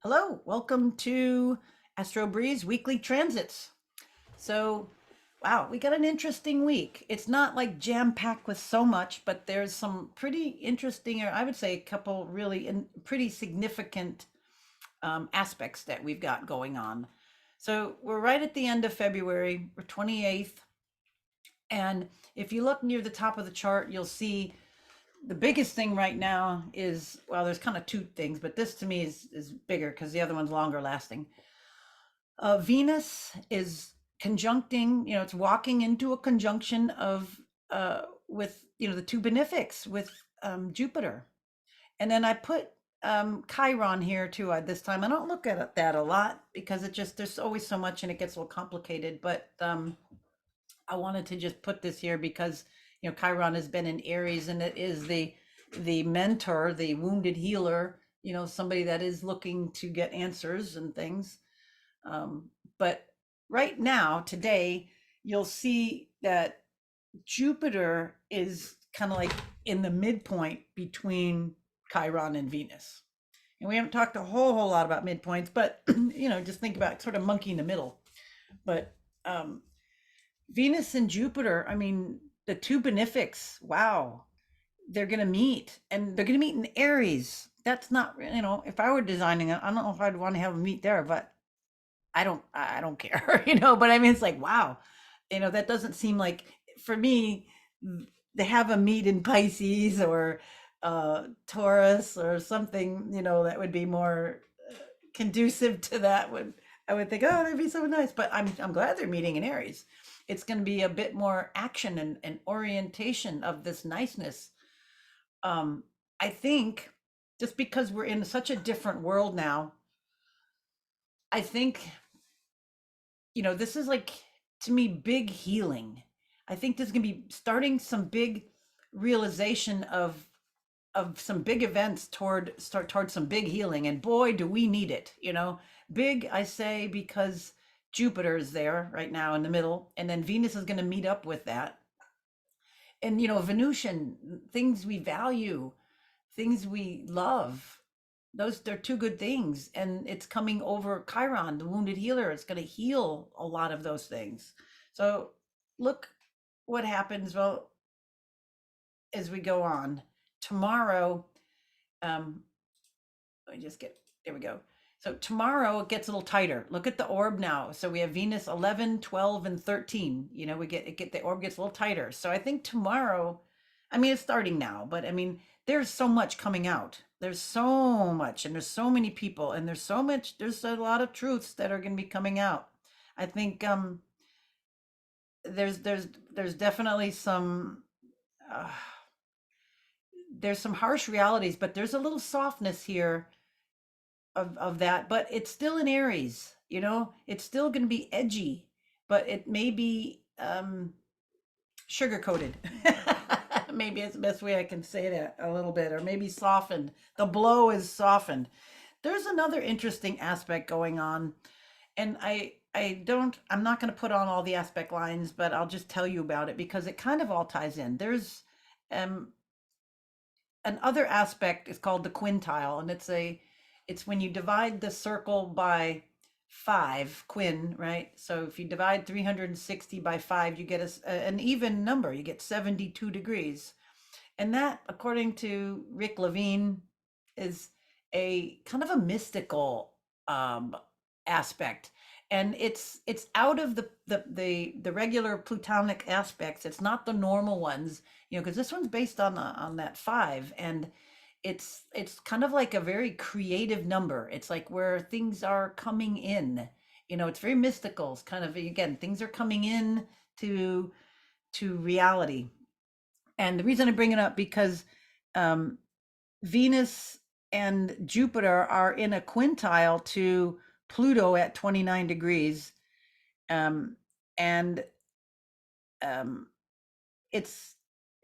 Hello, welcome to Astro Breeze weekly transits. So, wow, we got an interesting week. It's not like jam packed with so much, but there's some pretty interesting, or I would say a couple really pretty significant aspects that we've got going on. So, we're right at the end of February, we're 28th. And if you look near the top of the chart, you'll see the biggest thing right now is, well, there's kind of two things, but this to me is bigger because the other one's longer lasting. Venus is conjuncting, it's walking into a conjunction of with the two benefics with Jupiter. And then I put Chiron here too this time. I don't look at that a lot because it just there's always so much and it gets a little complicated. But I wanted to just put this here because Chiron has been in Aries and it is the mentor, the wounded healer, somebody that is looking to get answers and things. But right now, today, you'll see that Jupiter is kind of like in the midpoint between Chiron and Venus. And we haven't talked a whole lot about midpoints, but just think about sort of monkey in the middle. But Venus and Jupiter, I mean, the two benefics, wow, they're going to meet and they're going to meet in Aries. That's not, if I were designing it, I don't know if I'd want to have them meet there, but I don't care, but I mean, it's like, wow, that doesn't seem like for me to have a meet in Pisces or Taurus or something, that would be more conducive to that would I would think, oh, that'd be so nice. But I'm glad they're meeting in Aries. It's going to be a bit more action and orientation of this niceness. Um, I think just because we're in such a different world now, I think this is like to me big healing. I think there's going to be starting some big realization of some big events toward some big healing, and boy do we need it. Big, I say, because Jupiter is there right now in the middle, and then Venus is going to meet up with that. And Venusian, things we value, things we love, those they're two good things, and it's coming over Chiron, the wounded healer. It's going to heal a lot of those things. So look what happens, well, as we go on tomorrow. Let me just get, there we go. So tomorrow it gets a little tighter. Look at the orb now. So we have Venus 11, 12, and 13. We get the orb gets a little tighter. So I think tomorrow, I mean, it's starting now, but I mean, there's so much coming out. There's so much, and there's so many people, and there's a lot of truths that are going to be coming out. I think there's definitely uh, there's some harsh realities, but there's a little softness here of that, but it's still in Aries, it's still going to be edgy, but it may be sugar coated. Maybe it's the best way I can say that a little bit, or maybe softened. The blow is softened. There's another interesting aspect going on, and I'm not going to put on all the aspect lines, but I'll just tell you about it because it kind of all ties in. There's um another aspect is called the quintile, and it's when you divide the circle by 5, quin, right? So if you divide 360 by 5, you get an even number. You get 72 degrees. And that, according to Rick Levine, is a kind of a mystical aspect. And it's out of the regular plutonic aspects. It's not the normal ones, because this one's based on that 5, and it's kind of like a very creative number. It's like where things are coming in. It's very mystical. It's kind of, again, things are coming in to reality. And the reason I bring it up because um, Venus and Jupiter are in a quintile to Pluto at 29 degrees. Um, and um, it's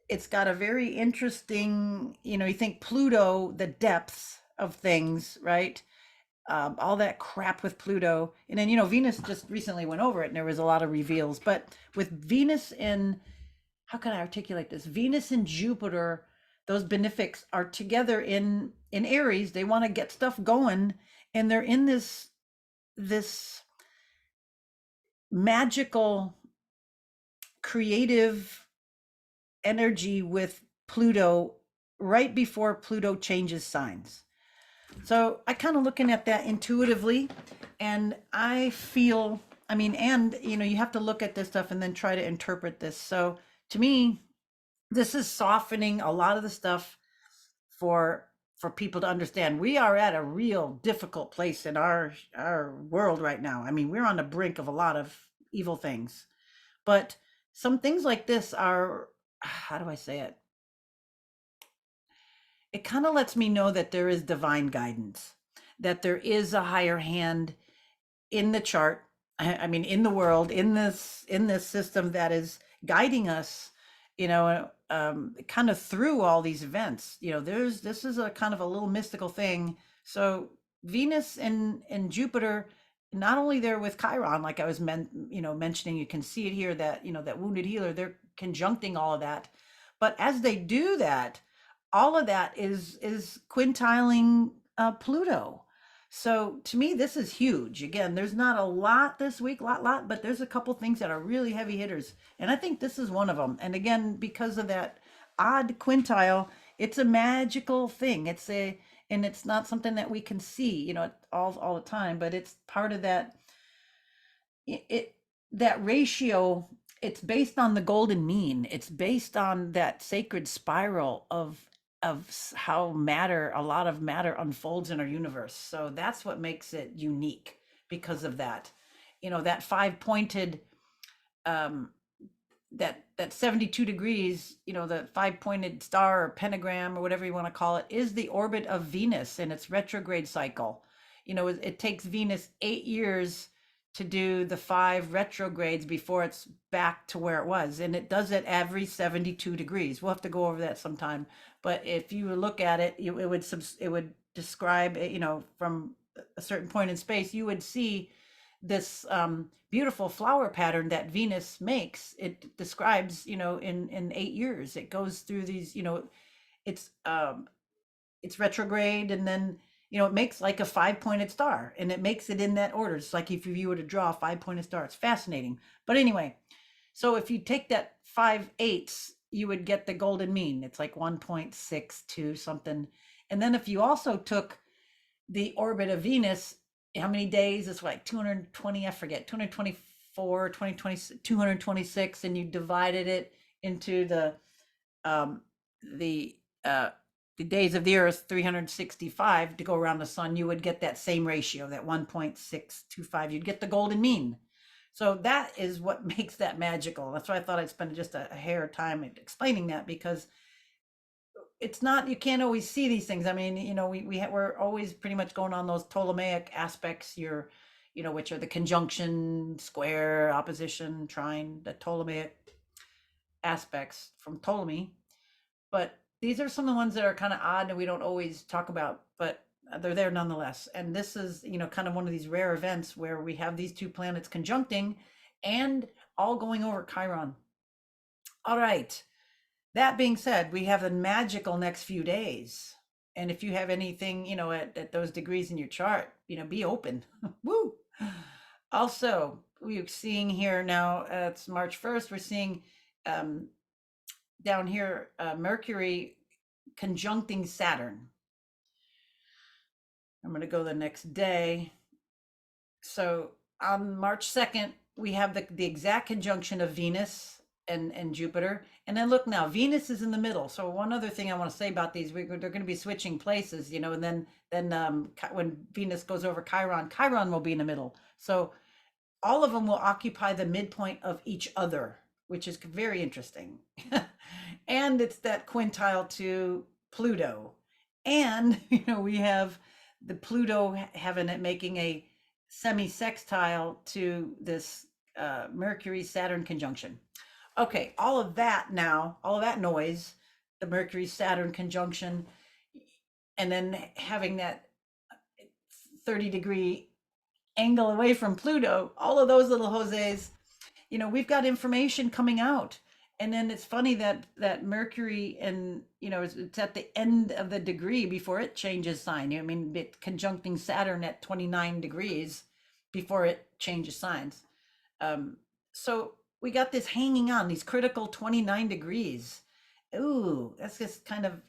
it's got a very interesting, you think Pluto, the depths of things, right? All that crap with Pluto. And then, Venus just recently went over it and there was a lot of reveals. But with Venus in, how can I articulate this? Venus and Jupiter, those benefics are together in Aries. They want to get stuff going. and they're in this magical creative energy with Pluto right before Pluto changes signs. So I kind of looking at that intuitively, and I feel, I mean, and you have to look at this stuff and then try to interpret this. So to me, this is softening a lot of the stuff for people to understand. We are at a real difficult place in our world right now. I mean, we're on the brink of a lot of evil things. But some things like this are, how do I say it? It kind of lets me know that there is divine guidance, that there is a higher hand in the chart. I mean, in the world, in this system that is guiding us, kind of through all these events. This is a kind of a little mystical thing. So Venus and Jupiter, not only there with Chiron, like I was mentioning, you can see it here that that wounded healer, they're conjuncting all of that. But as they do that, all of that is quintiling Pluto. So to me, this is huge. Again, there's not a lot this week, lot, but there's a couple things that are really heavy hitters, and I think this is one of them. And again, because of that odd quintile, it's a magical thing. And it's not something that we can see, all the time, but it's part of that. It that ratio. It's based on the golden mean. It's based on that sacred spiral of how a lot of matter unfolds in our universe. So that's what makes it unique because of that. That five pointed, um, that 72 degrees, the five pointed star or pentagram or whatever you want to call it, is the orbit of Venus in its retrograde cycle. It takes Venus 8 years to do the 5 retrogrades before it's back to where it was, and it does it every 72 degrees. We'll have to go over that sometime, but if you look at it, it would describe, from a certain point in space, you would see this beautiful flower pattern that Venus makes. It describes, in 8 years, it goes through these, it's retrograde, and then it makes like a five-pointed star, and it makes it in that order. It's like if you were to draw a five-pointed star. It's fascinating. But anyway, so if you take that 5/8, you would get the golden mean. It's like 1.62 something. And then if you also took the orbit of Venus, how many days? It's like 220, I forget, 224, 2020, 226, and you divided it into um the uh the days of the earth, 365 to go around the sun, you would get that same ratio, that 1.625. You'd get the golden mean. So that is what makes that magical. That's why I thought I'd spend just a hair of time explaining that, because it's not, you can't always see these things. I mean, we're always pretty much going on those Ptolemaic aspects, which are the conjunction, square, opposition, trine, the Ptolemaic aspects from Ptolemy. But these are some of the ones that are kind of odd and we don't always talk about, but they're there nonetheless. And this is, kind of one of these rare events where we have these two planets conjuncting and all going over Chiron. All right. That being said, we have the magical next few days. And if you have anything, at those degrees in your chart, be open. Woo! Also, we're seeing here now, it's March 1st, we're seeing down here Mercury conjuncting Saturn. I'm going to go the next day. So on March 2nd, we have the exact conjunction of Venus and Jupiter. And then look now, Venus is in the middle. So one other thing I want to say about these, they're going to be switching places, and then when Venus goes over Chiron, Chiron will be in the middle. So all of them will occupy the midpoint of each other, which is very interesting. And it's that quintile to Pluto. And, we have the Pluto having it, making a semi-sextile to this Mercury Saturn conjunction. Okay, all of that noise, the Mercury Saturn conjunction, and then having that 30-degree angle away from Pluto, all of those little Jose's, we've got information coming out. And then it's funny that Mercury, and it's at the end of the degree before it changes sign. I mean, it conjuncting Saturn at 29 degrees before it changes signs. Um, so we got this hanging on these critical 29 degrees. Ooh, that's just kind of,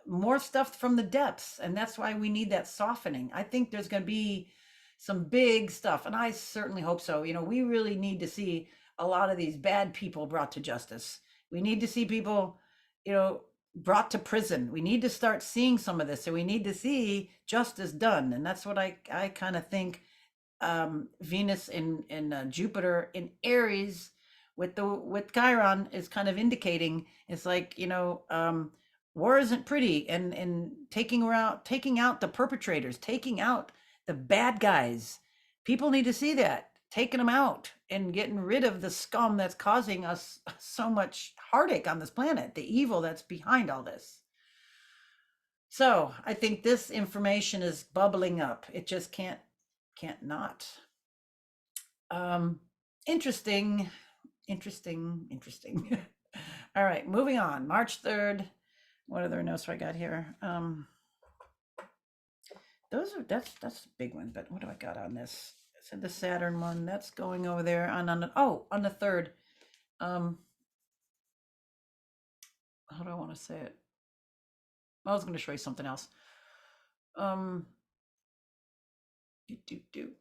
more stuff from the depths. And that's why we need that softening. I think there's going to be some big stuff. And I certainly hope so. We really need to see a lot of these bad people brought to justice. We need to see people, you know, brought to prison. We need to start seeing some of this. So we need to see justice done. And that's what I kind of think. Venus in Jupiter in Aries with Chiron is kind of indicating. It's like, war isn't pretty, and taking out the perpetrators, taking out the bad guys. People need to see that, taking them out and getting rid of the scum that's causing us so much heartache on this planet, the evil that's behind all this. So I think this information is bubbling up. It just can't not. Um, interesting, interesting. All right, moving on. March 3rd. What other notes I got here? That's a big one, but what do I got on this? I said the Saturn one, that's going over there on the 3rd. How do I want to say it? I was going to show you something else. Um, do.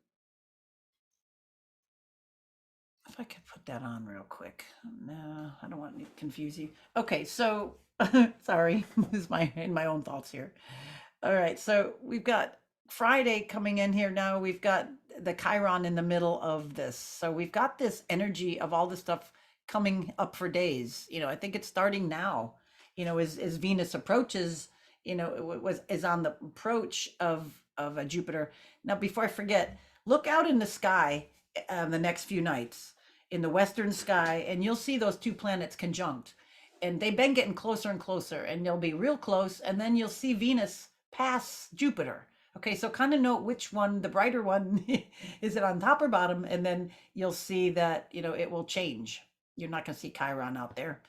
If I could put that on real quick. No, I don't want to confuse you. Okay, so sorry, this is in my own thoughts here. All right, so we've got Friday coming in here now. We've got the Chiron in the middle of this. So we've got this energy of all this stuff coming up for days. I think it's starting now. As Venus approaches, is on the approach of a Jupiter. Now, before I forget, look out in the sky the next few nights in the western sky, and you'll see those two planets conjunct. And they've been getting closer and closer, and they'll be real close. And then you'll see Venus pass Jupiter. Okay, so kind of note which one, the brighter one, is it on top or bottom? And then you'll see that, it will change. You're not going to see Chiron out there,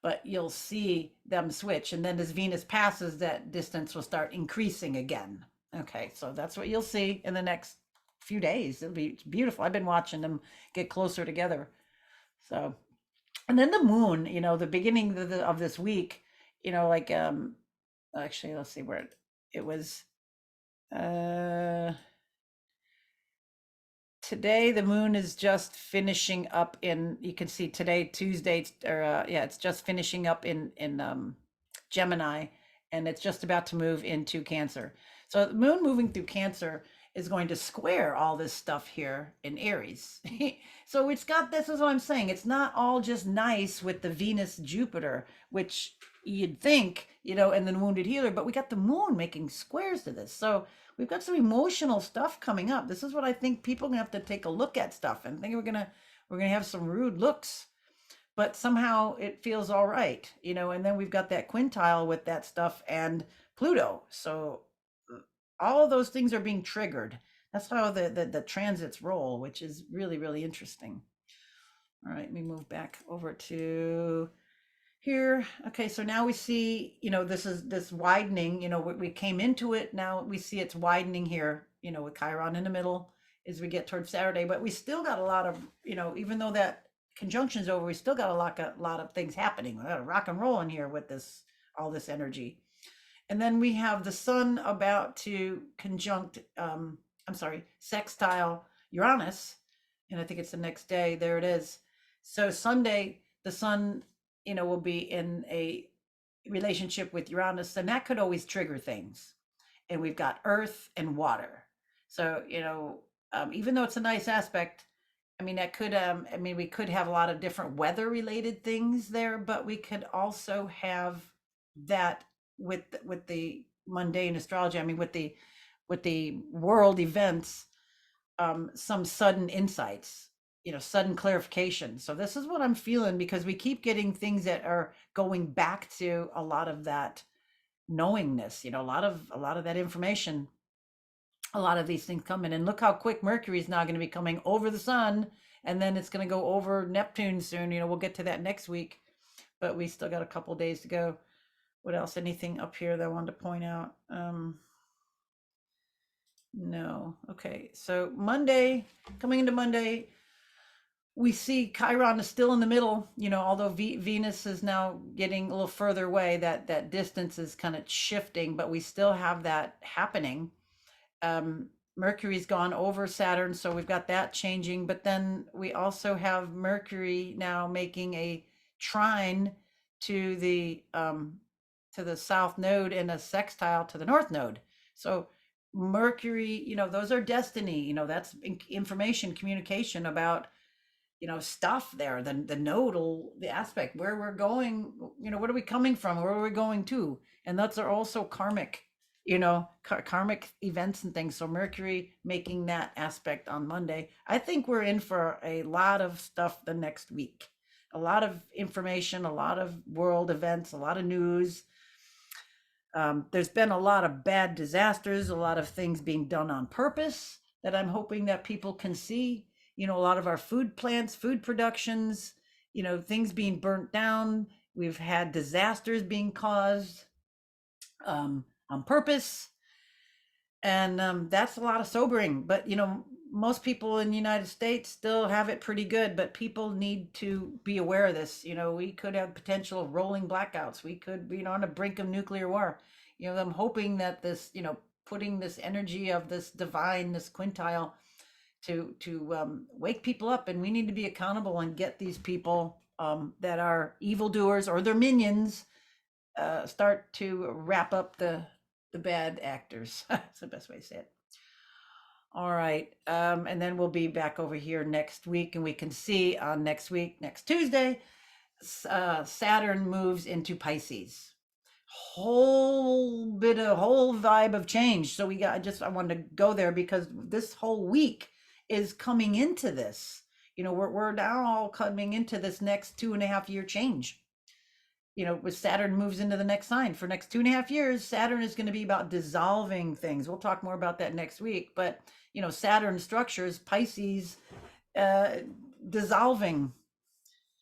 but you'll see them switch. And then as Venus passes, that distance will start increasing again. Okay, so that's what you'll see in the next few days. It'll be beautiful. I've been watching them get closer together. So, and then the moon, the beginning of this week, like actually, let's see where it was. Today the moon is just finishing up in, you can see today, Tuesday, or yeah, it's just finishing up in Gemini, and it's just about to move into Cancer. So the moon moving through Cancer is going to square all this stuff here in Aries. So this is what I'm saying. It's not all just nice with the Venus Jupiter, which you'd think, and then wounded healer, but we got the moon making squares to this. So we've got some emotional stuff coming up. This is what I think people are gonna have to take a look at stuff, and I think we're gonna have some rude looks, but somehow it feels all right, and then we've got that quintile with that stuff and Pluto. So all of those things are being triggered. That's how the transits roll, which is really, really interesting. All right, let me move back over to here. Okay, so now we see, this widening, we came into it. Now we see it's widening here, with Chiron in the middle as we get towards Saturday, but we still got a lot of, even though that conjunction's over, we still got a lot of things happening. We got a rock and roll in here with all this energy. And then we have the sun about to sextile Uranus. And I think it's the next day. There it is. So Sunday, the sun, will be in a relationship with Uranus, and that could always trigger things. And we've got earth and water. So, even though it's a nice aspect, that could, we could have a lot of different weather related things there, but we could also have that with the mundane astrology. With the world events, some sudden insights, sudden clarification. So this is what I'm feeling, because we keep getting things that are going back to a lot of that knowingness, a lot of that information, a lot of these things coming. And look how quick Mercury is now going to be coming over the sun and then it's going to go over Neptune soon. We'll get to that next week, but we still got a couple days to go. What else? Anything up here that I wanted to point out? No. Okay. So Monday, coming into Monday, we see Chiron is still in the middle, although Venus is now getting a little further away, that distance is kind of shifting, but we still have that happening. Mercury's gone over Saturn, so we've got that changing, but then we also have Mercury now making a trine to the south node and a sextile to the north node. So Mercury, those are destiny, that's information, communication about stuff there, the nodal, the aspect, where we're going, what are we coming from, where are we going to, and that's are also karmic, karmic events and things. So Mercury making that aspect on Monday. I think we're in for a lot of stuff the next week, a lot of information, a lot of world events, a lot of news. There's been a lot of bad disasters, a lot of things being done on purpose that I'm hoping that people can see. A lot of our food plants, food productions, things being burnt down. We've had disasters being caused on purpose. And that's a lot of sobering. But, most people in the United States still have it pretty good, but people need to be aware of this. We could have potential of rolling blackouts. We could be on the brink of nuclear war. I'm hoping that this, putting this energy of this divine, this quintile, to wake people up, and we need to be accountable and get these people that are evildoers or their minions start to wrap up the bad actors. That's the best way to say it. All right, and then we'll be back over here next week, and we can see on next Tuesday, Saturn moves into Pisces. Whole vibe of change. So I wanted to go there because this whole week is coming into this. We're now all coming into this next 2.5 year change. With Saturn moves into the next sign for next 2.5 years, Saturn is going to be about dissolving things. We'll talk more about that next week. But Saturn structures, Pisces, dissolving.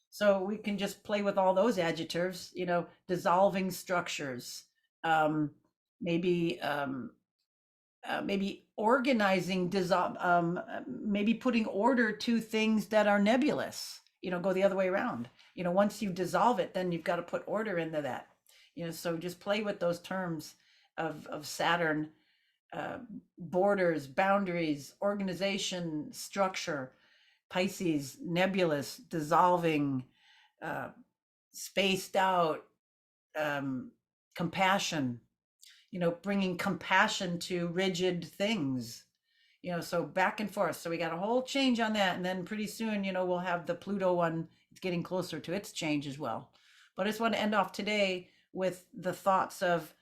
So we can just play with all those adjectives. Dissolving structures, maybe organizing, maybe putting order to things that are nebulous. Go the other way around. Once you dissolve it, then you've got to put order into that. So just play with those terms of Saturn, borders, boundaries, organization, structure. Pisces, nebulous, dissolving, spaced out, compassion, bringing compassion to rigid things, so back and forth. So we got a whole change on that. And then pretty soon, we'll have the Pluto one. It's getting closer to its change as well. But I just want to end off today with the thoughts of,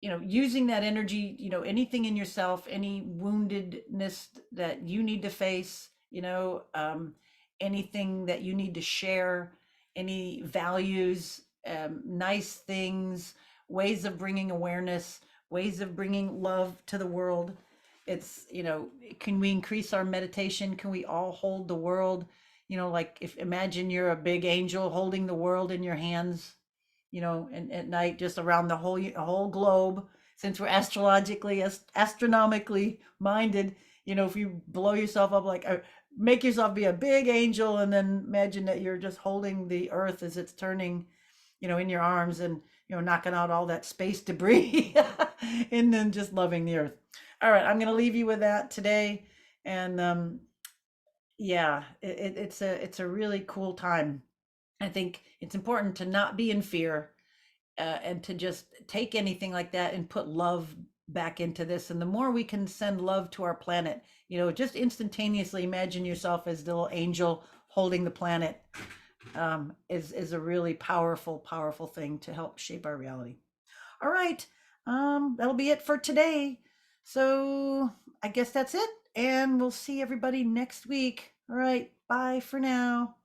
using that energy, anything in yourself, any woundedness that you need to face, anything that you need to share, any values, nice things, ways of bringing awareness, ways of bringing love to the world. It's, can we increase our meditation? Can we all hold the world? Like imagine you're a big angel holding the world in your hands, and at night, just around the whole globe. Since we're astronomically minded, if you blow yourself up, like make yourself be a big angel, and then imagine that you're just holding the earth as it's turning, in your arms, and knocking out all that space debris, and then just loving the earth. All right, I'm going to leave you with that today, and yeah, it's a really cool time. I think it's important to not be in fear, and to just take anything like that and put love back into this. And the more we can send love to our planet, just instantaneously imagine yourself as the little angel holding the planet, is a really powerful thing to help shape our reality. All right, that'll be it for today. So I guess that's it, and we'll see everybody next week. All right, bye for now.